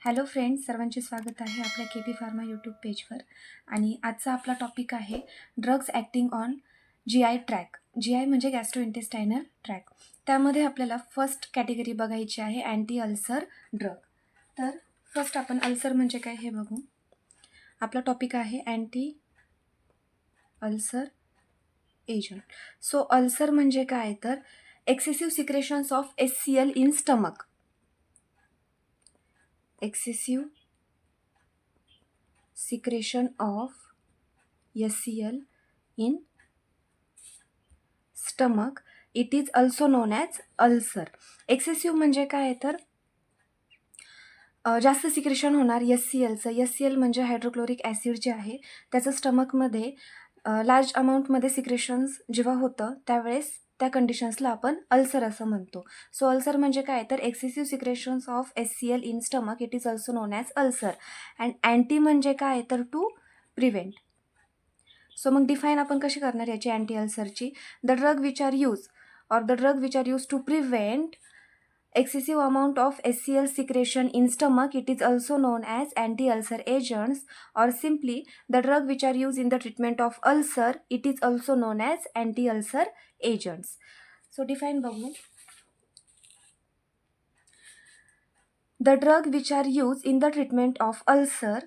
Hello friends, सर्वांचे स्वागत आहे आपल्या KP फार्मा यूट्यूब पेजवर. आणि आजचा आपला टॉपिक आहे drugs acting on GI track. GI म्हणजे गॅस्ट्रोइंटेस्टायनल ट्रॅक. त्यामध्ये आपल्याला फर्स्ट कॅटेगरी बघायची आहे अँटी अल्सर ड्रग. तर फर्स्ट आपण अल्सर म्हणजे काय हे बघू. आपला टॉपिक आहे anti ulcer agent. So ulcer म्हणजे काय तर excessive secretions of HCl in stomach. Excessive secretion of HCl in stomach. It is also known as ulcer. Excessive म्हणजे काय तर जास्त सिक्रेशन होणार HClचं. HCl म्हणजे हायड्रोक्लोरिक ॲसिड जे आहे त्याचं स्टमकमध्ये लार्ज अमाऊंटमध्ये सिक्रेशन्स जेव्हा होतं त्यावेळेस त्या कंडिशन्सला आपण अल्सर असं म्हणतो. सो अल्सर म्हणजे काय तर excessive secretions of HCl in stomach. It is also known as ulcer. And anti म्हणजे काय तर टू प्रिव्हेंट. सो मग डिफाईन आपण कशी करणार याची अँटी अल्सरची. The drug which are use to prevent excessive amount of HCl secretion in stomach. It is also known as anti-ulcer agents, or simply the drug which are used in the treatment of ulcer. It is also known as anti-ulcer agents. So define बघू. The drug which are used in the treatment of ulcer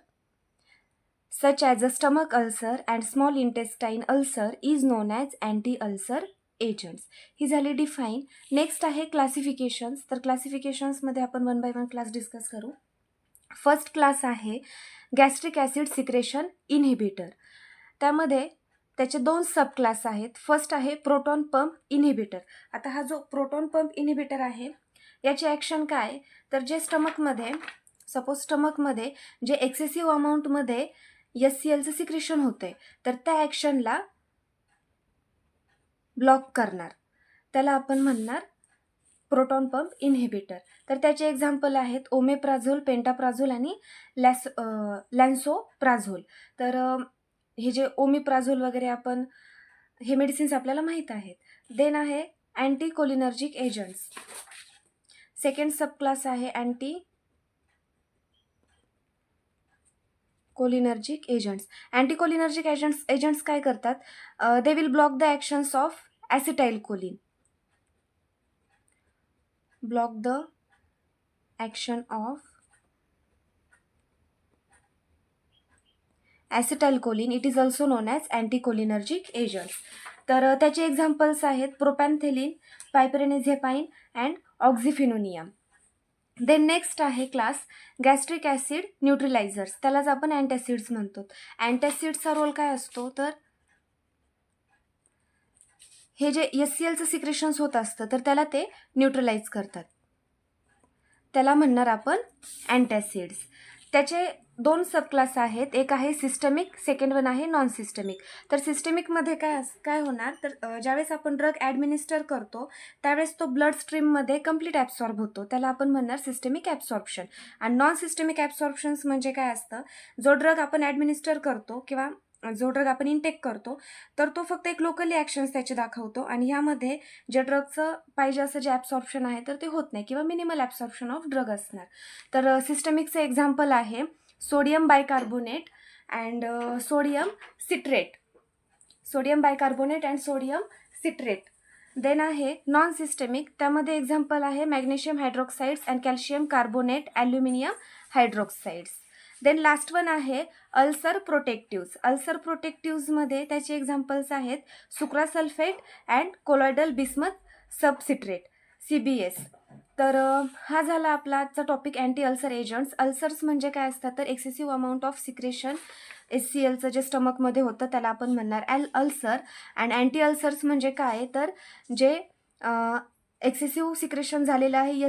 such as a stomach ulcer and small intestine ulcer is known as anti-ulcer agents. ही झाली define. Next आहे classifications. तर क्लासिफिकेशन्समध्ये आपण one by one class discuss करू. First class आहे gastric acid secretion inhibitor. त्यामध्ये त्याचे दोन सब क्लास आहेत. फर्स्ट आहे प्रोटॉन पंप इनहिबिटर. आता हा जो प्रोटॉन पंप इनहिबिटर आहे याची ॲक्शन काय तर जे स्टमकमध्ये जे एक्सेसिव्ह अमाऊंटमध्ये HClचं सिक्रेशन होते तर त्या ॲक्शनला ब्लॉक करणार, त्याला आपण म्हणणार प्रोटॉन पंप इनहिबिटर. तर त्याचे एक्झाम्पल आहेत ओमेप्राझोल, पेंटाप्राझोल आणि लॅन्सोप्राझोल. तर हे जे ओमेप्राझोल वगैरे आपण हे मेडिसिन्स आपल्याला माहीत आहेत. देन आहे anti cholinergic agents. Second sub class आहे anti cholinergic agents. Anti cholinergic agents काय करतात. They will block the actions of acetyl choline. Block the action of acetyl choline. It is also known as anti cholinergic agents. तर त्याचे examples आहेत propantheline, pirenzepine and oxyphenonium. Then next आहे class gastric acid neutralizers. त्यालाच आपण अँटॅसिड्स म्हणतो. अँटॅसिड्सचा role काय असतो तर हे जे HClचं सिक्रेशन्स होत असतं तर त्याला ते न्यूट्रलाइज करतात, त्याला म्हणणार आपण अँटॅसिड्स. त्याचे दोन सब क्लास आहेत. एक आहे सिस्टमिक, सेकंड वन आहे नॉन सिस्टमिक. तर सिस्टमिकमध्ये काय होणार तर ज्यावेळेस आपण ड्रग ॲडमिनिस्टर करतो त्यावेळेस तो ब्लड स्ट्रीममध्ये कंप्लीट ॲब्सॉर्ब होतो, त्याला आपण म्हणणार सिस्टमिक ॲब्सॉर्प्शन. आणि नॉन सिस्टमिक ॲब्सॉर्प्शन्स म्हणजे काय असतं, जो ड्रग आपण ॲडमिनिस्टर करतो किंवा जो ड्रग आपण इनटेक करतो तर तो फक्त एक लोकली ॲक्शन्स त्याचे दाखवतो आणि ह्यामध्ये जे ड्रगचं पाहिजे असं जे ॲब्सॉर्प्शन आहे तर ते होत नाही किंवा मिनिमल ॲब्सॉर्प्शन ऑफ ड्रग असणार. तर सिस्टमिकचं एक्झाम्पल आहे sodium bicarbonate and sodium citrate. Sodium bicarbonate and sodium citrate. Then आहे नॉन सिस्टमिक. त्यामध्ये एक्झाम्पल आहे magnesium hydroxides and calcium carbonate, aluminium hydroxides. Then last one आहे अल्सर प्रोटेक्टिव्ज. अल्सर प्रोटेक्टिव्जमध्ये त्याचे एक्झाम्पल्स आहेत sucralfate and colloidal bismuth subcitrate, CBS. तर हा झाला आपला आजचा topic anti ulcer agents. Ulcers म्हणजे काय असतात तर एक्सेसिव्ह अमाऊंट ऑफ सिक्रेशन HClचं जे स्टमकमध्ये होतं त्याला आपण म्हणणार अल्सर. अँड अँटी अल्सर्स म्हणजे काय तर जे एक्सेसिव्ह सिक्रेशन झालेलं आहे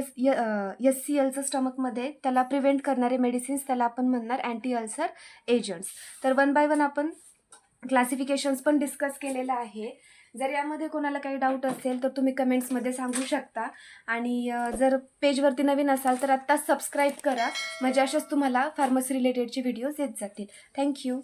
HClचं स्टमकमध्ये त्याला प्रिव्हेंट करणारे मेडिसिन्स त्याला आपण म्हणणार अँटी अल्सर एजंट्स. तर वन बाय वन आपण क्लासिफिकेशन्स पण डिस्कस केलेलं आहे. जर यामध्ये कोणाला काही डाऊट असेल तर तुम्ही कमेंट्समध्ये सांगू शकता. आणि जर पेजवरती नवीन असाल तर आत्ताच सबस्क्राईब करा, म्हणजे अशाच तुम्हाला फार्मसी रिलेटेडचे व्हिडिओज येत जातील. थँक्यू.